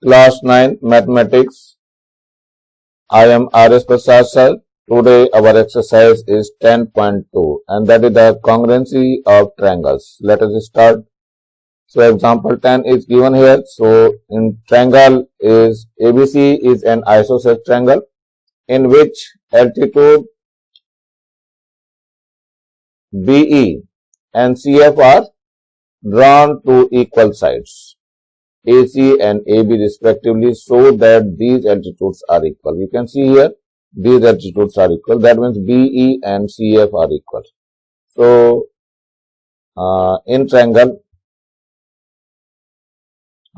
Class 9 Mathematics. I am R.S. Prasad sir. Today our exercise is 10.2 and that is the congruency of triangles. Let us start. So example 10 is given here. So in triangle is ABC is an isosceles triangle in which altitude BE and CF are drawn to equal sides, AC and AB respectively, so that these altitudes are equal. You can see here these altitudes are equal. That means BE and CF are equal. So in triangle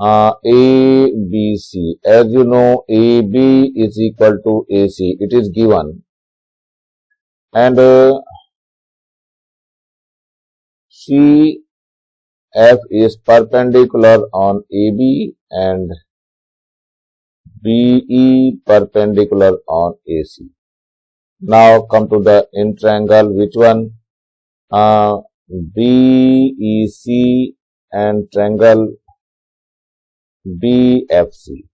ABC, as you know, AB is equal to AC. It is given, and CF is perpendicular on AB and BE perpendicular on AC. Now come to the in triangle, which one? BEC and triangle BFC.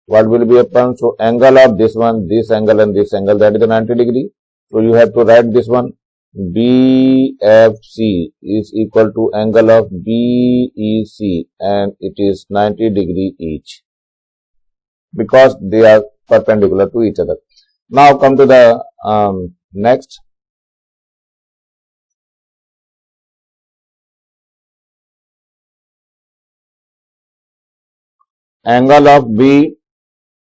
What will be happen? So angle of this one, this angle and this angle, that is the 90 degree. So you have to write this one. BFC is equal to angle of BEC and it is 90 degree each because they are perpendicular to each other. Now come to the next. Angle of B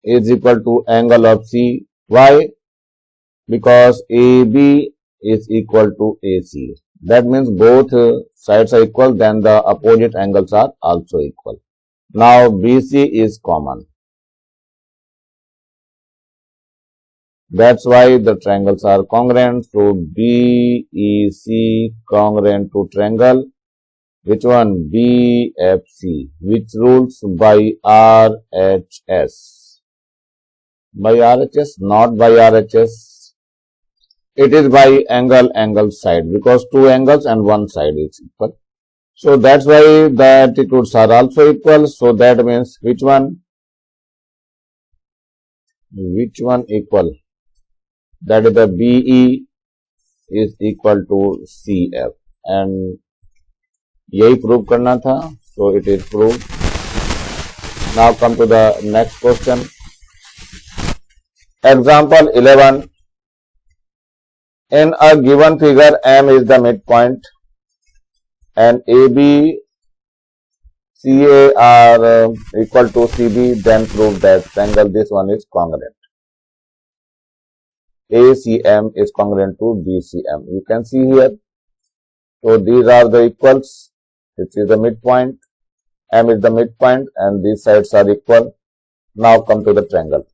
is equal to angle of C. Why? Because AB is equal to AC. That means both sides are equal, then the opposite angles are also equal. Now BC is common. That's why the triangles are congruent. So BEC congruent to triangle. Which one? BFC. Which rules? By RHS. By RHS? Not by RHS. It is by angle side because two angles and one side is equal. So that's why the altitudes are also equal. So that means which one? Which one equal? That is the BE is equal to CF. And यही prove करना था, so it is proved. Now come to the next question. Example 11. In a given figure, M is the midpoint and AB, CA are equal to CB, then prove that triangle this one is congruent. ACM is congruent to BCM. You can see here. So these are the equals. This is the midpoint, M is the midpoint and these sides are equal. Now come to the triangle.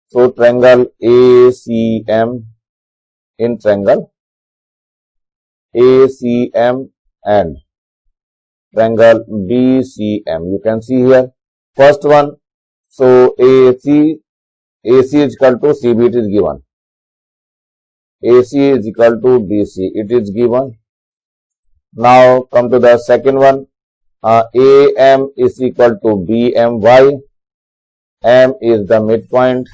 So triangle ACM, in triangle ACM and triangle BCM. You can see here. First one, so AC is equal to CB, it is given. AC is equal to BC, it is given. Now come to the second one. AM is equal to BMY. M is the midpoint.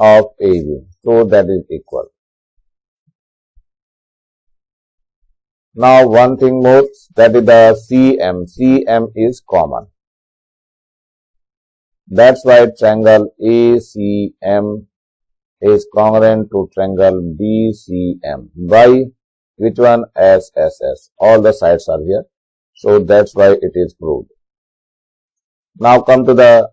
Of AB. So that is equal. Now one thing more, that is the CM. CM is common. That's why triangle ACM is congruent to triangle BCM by which one? SSS. All the sides are here. So that's why it is proved. Now come to the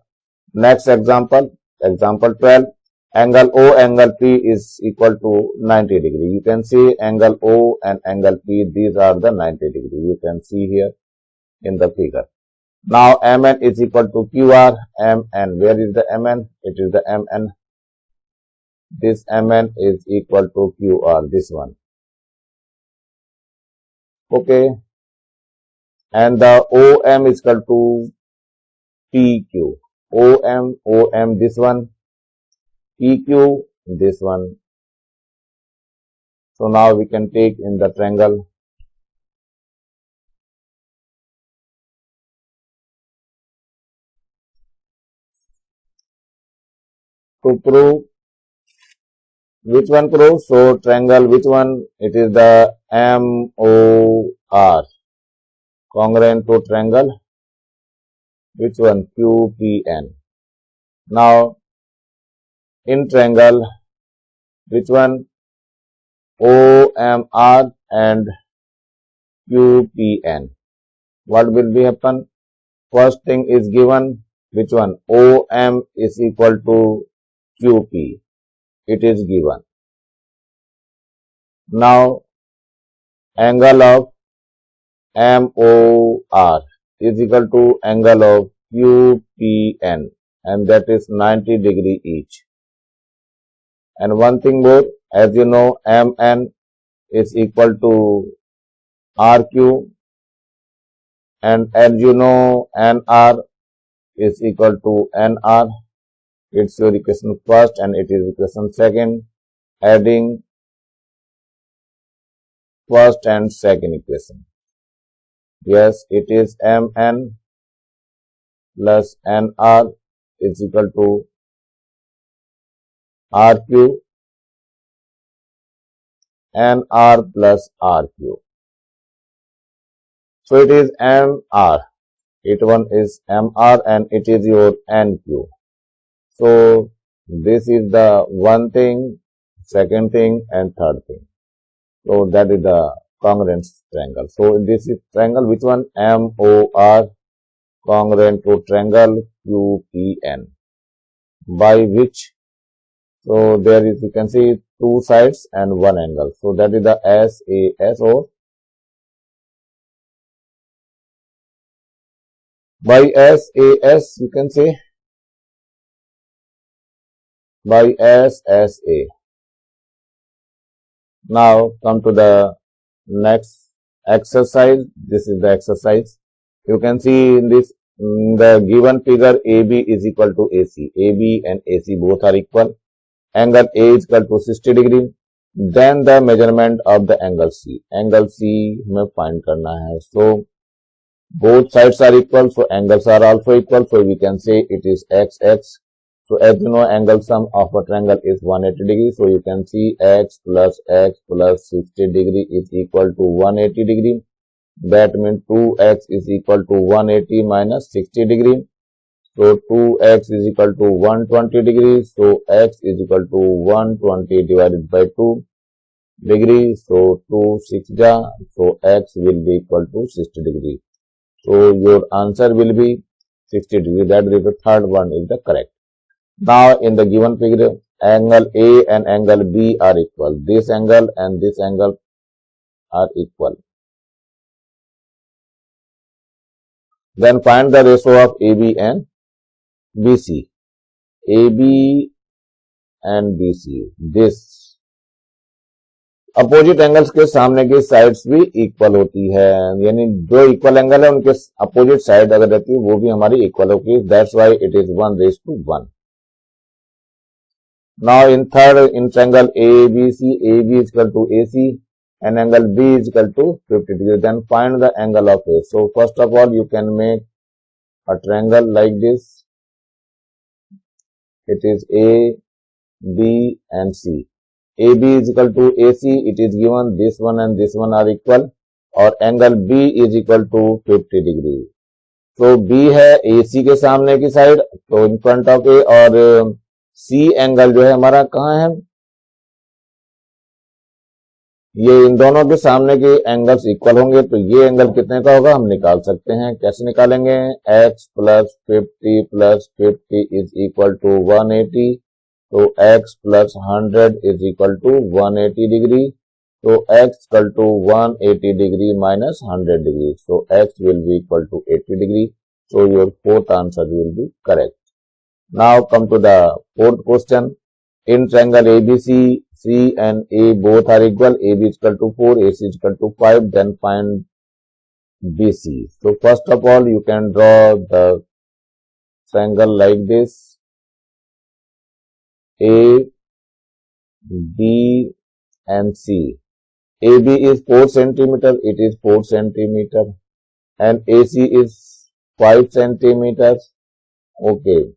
next example. Example 12. Angle O, angle P is equal to 90 degree. You can see angle O and angle P, these are the 90 degree. You can see here in the figure. Now MN is equal to QR. MN, where is the MN? It is the MN. This MN is equal to QR, this one. Okay. And the OM is equal to PQ. OM, this one. PQ, this one. So now we can take in the triangle. To prove, which one proves? So triangle, which one? It is the MOR, congruent to triangle, which one? QPN. Now in triangle, which one? OMR and QPN. What will be happen? First thing is given, which one? OM is equal to QP. It is given. Now angle of MOR is equal to angle of QPN, and that is 90 degree each. And one thing more, as you know, MN is equal to RQ, and as you know, NR is equal to NR. It's your equation first and it is equation second, adding first and second equation. Yes, it is MN plus NR is equal to RQ, NR plus RQ. So it is MR. It one is MR and it is your NQ. So this is the one thing, second thing and third thing. So that is the congruent triangle. So this is triangle, which one? MOR, congruent to triangle QPN, by which, so there is, you can see two sides and one angle. So that is the SAS, or by SAS, you can say by SSA. Now come to the next exercise. This is the exercise. You can see in this, the given figure, AB is equal to AC. AB and AC both are equal. Angle A is equal to 60 degree. Then the measurement of the angle C. Angle C हमें find करना है. So both sides are equal, so angles are also equal. So we can say it is XX. So as you know, angle sum of a triangle is 180 degree. So you can see X plus 60 degree is equal to 180 degree. That means 2X is equal to 180 minus 60 degree. So 2X is equal to 120 degree. So X is equal to 120 divided by 2 degree. So 2 6 ja. So X will be equal to 60 degree. So your answer will be 60 degree. That is the third one is the correct. Now in the given figure, angle A and angle B are equal. This angle and this angle are equal. Then find the ratio of AB and BC. AB and BC. This opposite angles के सामने की sides भी equal होती है, यानी जो equal angle है उनके अपोजिट साइड अगर रहती है वो भी हमारी इक्वल होगी. That's why it is 1:1. Now in third, in triangle ABC, AB is equal to AC and angle B is equal to 50 degree. Then find the angle of A. So first of all, you can make a triangle like this. It is A, B and C. AB is equal to AC. It is given this one and this one are equal. और angle B is equal to 50 degree. So B है AC के सामने की side, तो in front of A, और C angle जो है हमारा कहाँ है, ये इन दोनों के सामने के एंगल्स इक्वल होंगे. तो ये एंगल कितने का होगा हम निकाल सकते हैं. कैसे निकालेंगे? x plus 50 is equal to 180. तो x plus 100 is equal to 180 degree. तो x equal to 180 degree minus 100 degree. So x will be equal to 80 degree. So your fourth answer will be correct. Now come to the fourth question. In triangle ABC, C and A both are equal. AB is equal to 4, AC is equal to 5. Then find BC. So first of all, you can draw the triangle like this. A, B and C. AB is 4 centimeter, it is 4 centimeter, and AC is 5 centimeters. Okay.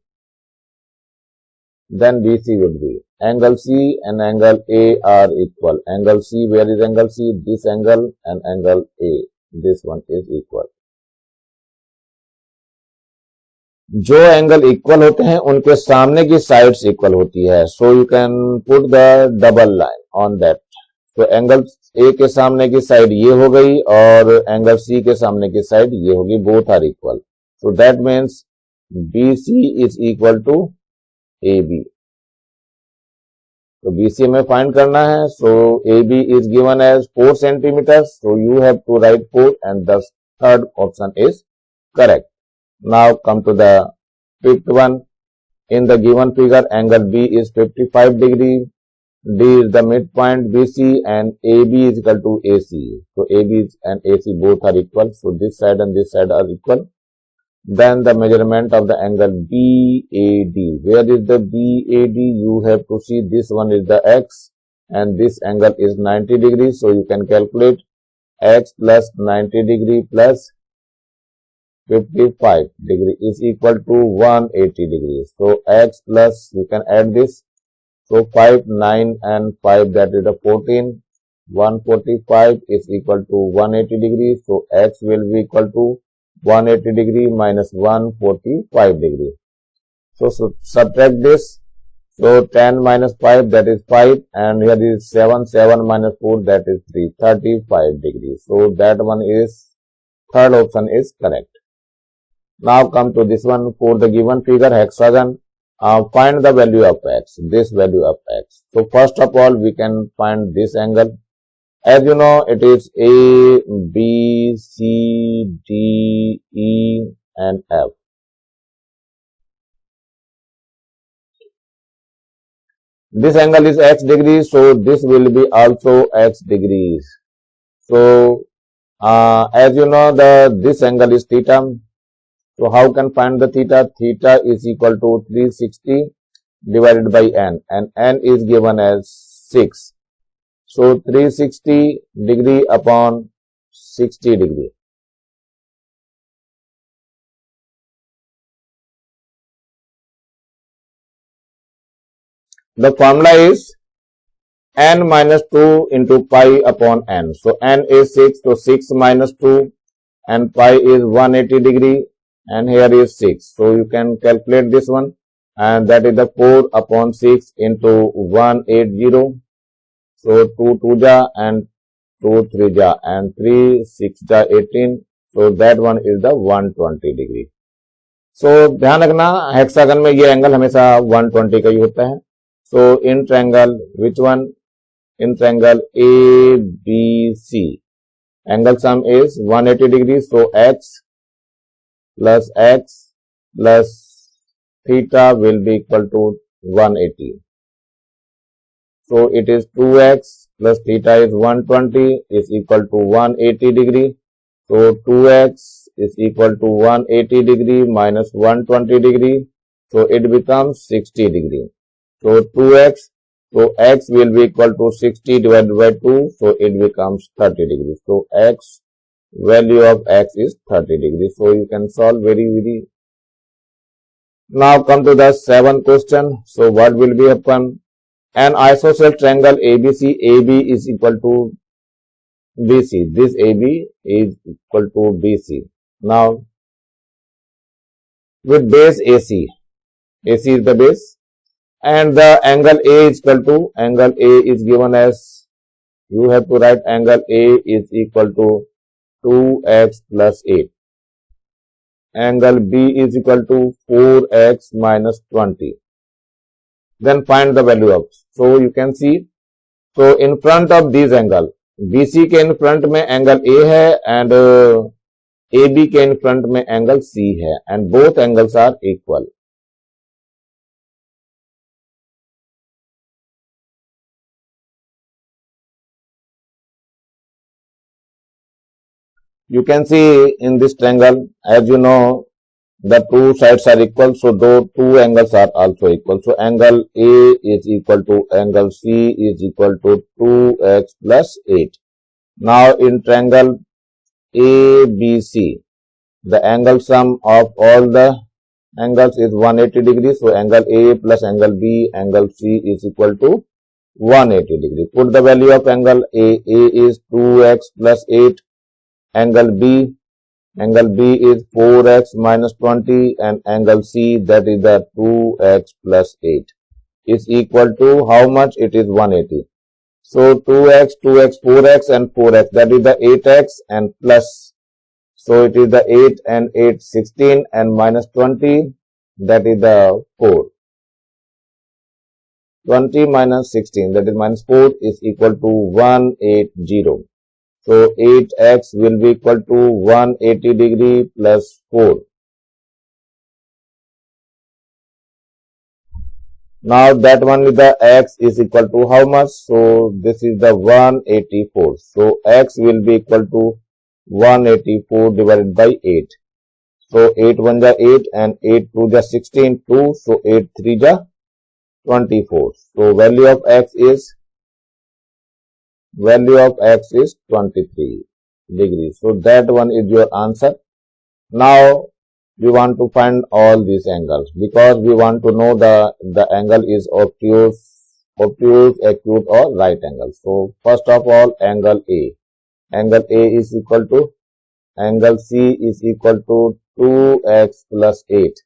Then BC will be angle C and angle A are equal. Angle C, where is angle C? This angle, and angle A, this one is equal. जो angle equal होते हैं उनके सामने की sides equal होती है. So you can put the double line on that. तो angle A के सामने की साइड ये हो गई और एंगल सी के सामने की साइड ये होगी. Both are equal. So that means BC is equal to AB. तो BC हमें फाइंड करना है. So AB is given as 4 centimetre. So you have to write 4 and the third option is correct. Now come to the fifth one. In the given figure, angle B is 55 degree. D is the midpoint BC and AB is equal to AC. So AB and AC both are equal. So this side and this side are equal. Then the measurement of the angle BAD. Where is the BAD? You have to see this one is the X and this angle is 90 degrees. So you can calculate X plus 90 degree plus 55 degree is equal to 180 degrees. So X plus, you can add this. So 5, 9 and 5, that is the 14. 145 is equal to 180 degrees. So X will be equal to 180 degree minus 145 degree. So subtract this. So 10 minus 5, that is 5, and here is 7. 7 minus 4, that is 3. 35 degrees. So that one is, third option is correct. Now come to this one. For the given figure hexagon, find the value of X, this value of X. So first of all, we can find this angle. As you know, it is A, B, C, D, E and F. This angle is X degrees, so this will be also X degrees. So as you know, this angle is theta. So how can find the theta? Theta is equal to 360 divided by n, and n is given as 6. So 360 degree upon 60 degree. The formula is n minus 2 into pi upon n. So n is 6, so 6 minus 2, and pi is 180 degree. And here is 6. So you can calculate this one, and that is the 4 upon 6 into 180. So 2 2 ja and 2 3 ja and 3 6 ja 18. So that one is the 120 degree. So ध्यान रखना hexagon में ये angle हमेशा 120 का ही होता है. So in triangle, which one? In triangle ABC, angle sum is 180 degrees. So X plus X plus theta will be equal to 180. So it is 2X plus theta is 120 is equal to 180 degree. So 2X is equal to 180 degree minus 120 degree. So it becomes 60 degree. So 2X, so X will be equal to 60 divided by 2. So it becomes 30 degrees. So X, value of X is 30 degrees. So you can solve very. Now come to the seventh question. So what will be happen? An isosceles triangle ABC, AB is equal to BC. This AB is equal to BC. Now with base AC, AC is the base, and the angle A is equal to, angle A is given as, you have to write angle A is equal to 2x plus 8. Angle B is equal to 4x minus 20. Then find the value of. So you can see, so in front of this angle, BC के in front में angle A है and AB के in front में angle C है, and both angles are equal. You can see in this triangle, as you know, the two sides are equal, so the two angles are also equal. So angle A is equal to angle C is equal to 2x plus 8. Now in triangle ABC, the angle sum of all the angles is 180 degrees. So angle A plus angle B, angle C is equal to 180 degrees. Put the value of angle A. A is 2x plus 8. Angle B is 4x minus 20, and angle C, that is the 2x plus 8, is equal to how much? It is 180. So 2x, 4x and 4x, that is the 8x and plus. So it is the 8 and 8, 16 and minus 20, that is the 4. 20 minus 16, that is minus 4, is equal to 180. So 8x will be equal to 180 degree plus 4. Now that one with the x is equal to how much? So this is the 184. So x will be equal to 184 divided by 8. So 8 1 ja 8 and 8 2 ja 16, 2. So 8 3 ja 24. So value of x is 23 degrees. So that one is your answer. Now we want to find all these angles because we want to know the angle is obtuse, acute or right angle. So first of all, angle A. Angle A is equal to, angle C is equal to 2x plus 8.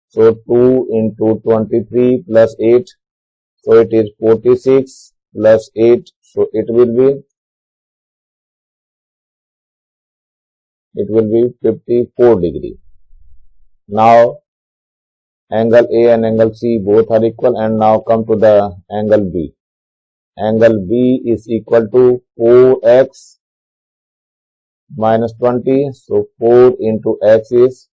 So 2 into 23 plus 8. So it is 46 plus 8. So it will be 54 degree. Now angle A and angle C both are equal, and now come to the angle B. Angle B is equal to 4x minus 20. So 4 into x is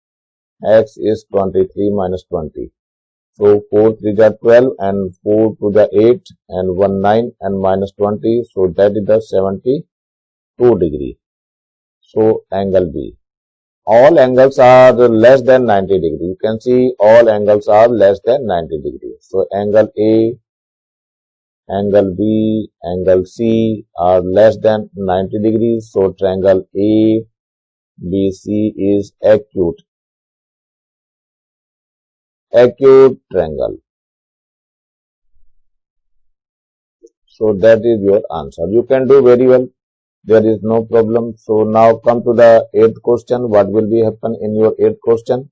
23 minus 20. So 4 3 ja 12 and 4 2 ja 8 and 1 9 and minus 20. So that is the 72 degree. So angle B. All angles are less than 90 degree. You can see all angles are less than 90 degree. So angle A, angle B, angle C are less than 90 degrees. So triangle A, B, C is acute triangle. So that is your answer. You can do very well. There is no problem. So now come to the 8th question. What will be happen in your 8th question?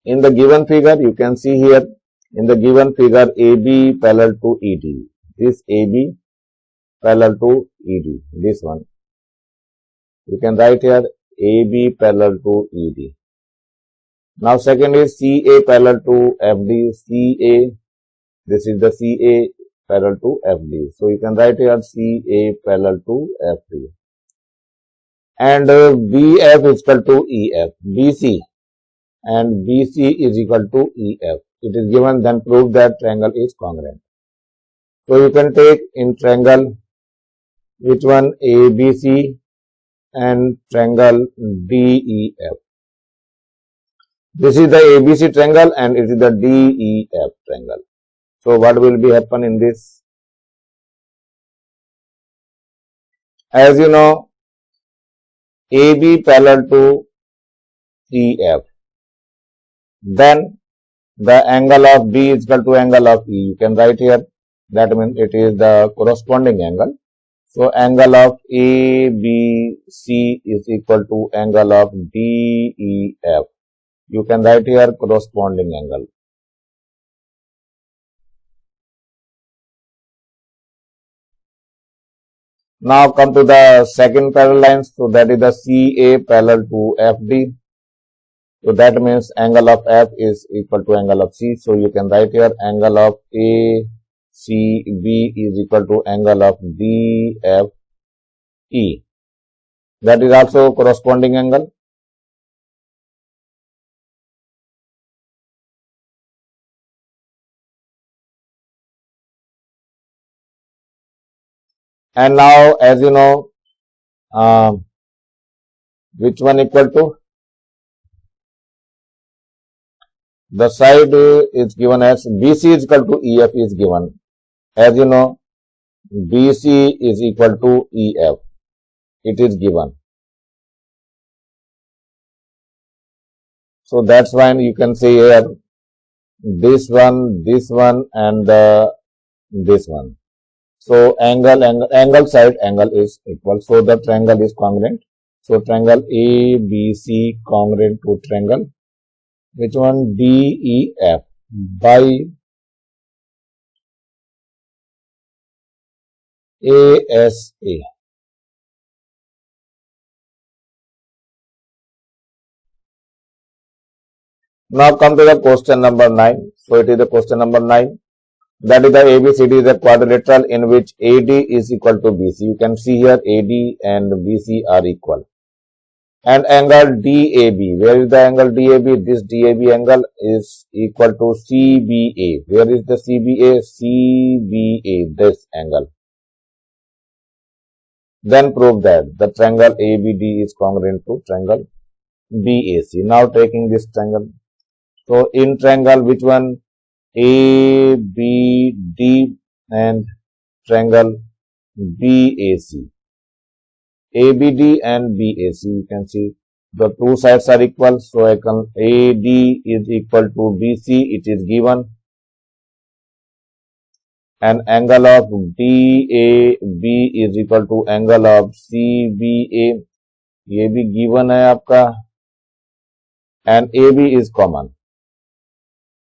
In the given figure, you can see here, in the given figure, AB parallel to ED. This AB parallel to ED. This one. You can write here AB parallel to ED. Now second is CA parallel to FD. CA, this is the CA parallel to FD. So you can write here CA parallel to FD. And BF is equal to EF. BC and BC is equal to EF. It is given, then prove that triangle is congruent. So you can take in triangle which one? ABC and triangle DEF. This is the ABC triangle and it is the DEF triangle. So what will be happen in this? As you know, AB parallel to EF. Then the angle of B is equal to angle of E. You can write here. That means it is the corresponding angle. So angle of ABC is equal to angle of DEF. You can write here corresponding angle. Now come to the second parallel lines. So that is the CA parallel to FD. So that means angle of F is equal to angle of C. So you can write here angle of ACB is equal to angle of DFE. That is also corresponding angle. And now as you know, which one equal to? The side is given as BC is equal to EF is given. As you know, BC is equal to EF. It is given. So that's why you can say here this one, and this one. So angle side angle is equal. So the triangle is congruent. So triangle ABC congruent to triangle which one DEF by ASA. Now come to the question number 9. So it is the question number 9. That is the ABCD is a quadrilateral in which AD is equal to BC. You can see here AD and BC are equal. And angle DAB. Where is the angle DAB? This DAB angle is equal to CBA. Where is the CBA? CBA, this angle. Then prove that the triangle ABD is congruent to triangle BAC. Now taking this triangle. So in triangle, which one? ABD and triangle BAC. ABD and BAC, you can see the two sides are equal. So I can AD is equal to BC, it is given. And angle of DAB is equal to angle of CBA. ये भी given है आपका. And AB is common.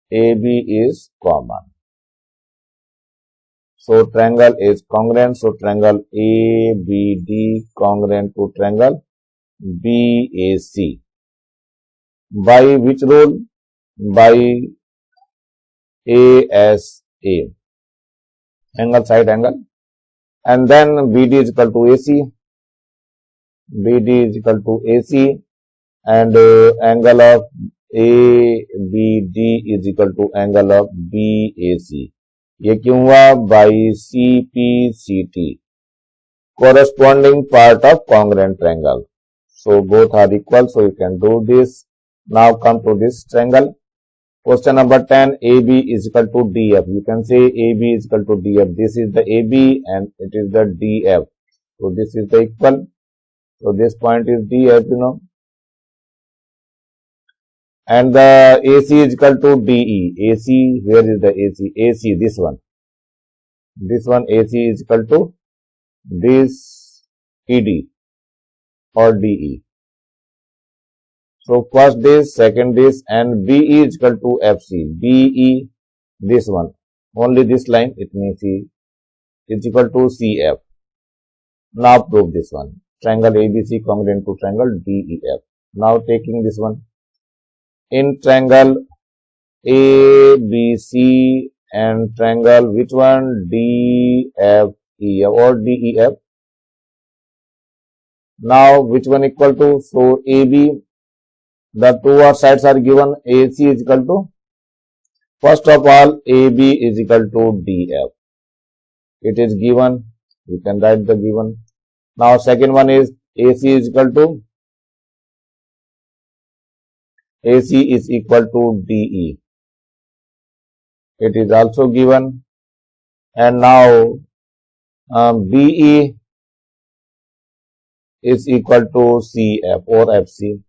AB is common. So triangle is congruent. So triangle ABD congruent to triangle BAC. By which rule? By ASA. Angle side angle. And then BD is equal to AC. BD is equal to AC. And angle of ABD is equal to angle of BAC. ये क्यों हुआ? By CPCT, corresponding part of congruent triangle. So both are equal. So you can do this. Now come to this triangle. Question number 10. AB is equal to DF. You can say AB is equal to DF. This is the AB and it is the DF. So this is the equal. So this point is DF, you know. And the AC is equal to DE. AC, where is the AC? AC, this one. This one AC is equal to this ED or DE. So first this, second this, and BE is equal to FC. BE, this one. Only this line, it means C is equal to CF. Now prove this one. Triangle ABC congruent to triangle DEF. Now taking this one. In triangle ABC and triangle which one? DFE or DEF. Now which one equal to? So AB, the two sides are given. AC is equal to, first of all, AB is equal to DF. It is given. You can write the given. Now second one is AC is equal to, AC is equal to DE. It is also given. And now BE is equal to CF or FC.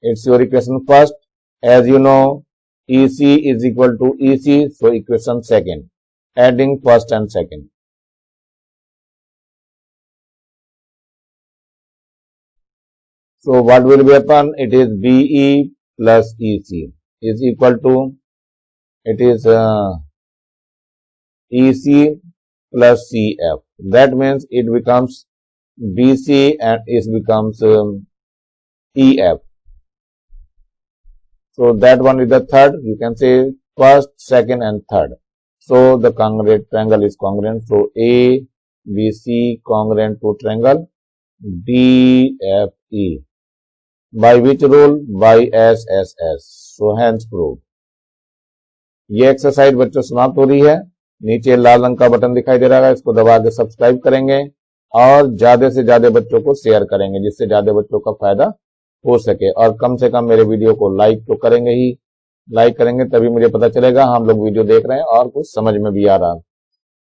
It's your equation first. As you know, EC is equal to EC. So equation second. Adding first and second. So what will be happen? It is BE plus EC is equal to, it is EC plus CF. That means it becomes BC and it becomes EF. So that one is the third. You can say first, second and third. So the congruent triangle is congruent. So ABC congruent to triangle DFE. By which rule? By SSS. So hence proved. ये exercise बच्चों समाप्त हो रही है. नीचे लाल रंग का button दिखाई दे रहा है, इसको दबा के सब्सक्राइब करेंगे और ज्यादा से ज्यादा बच्चों को शेयर करेंगे जिससे ज्यादा बच्चों का फायदा हो सके. और कम से कम मेरे वीडियो को लाइक तो करेंगे ही. लाइक करेंगे तभी मुझे पता चलेगा हम लोग वीडियो देख रहे हैं और कुछ समझ में भी आ रहा है.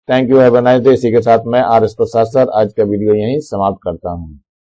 Thank you, have a nice day. इसी के साथ मैं आर एस प्रसाद सर आज का वीडियो यहीं समाप्त करता हूँ।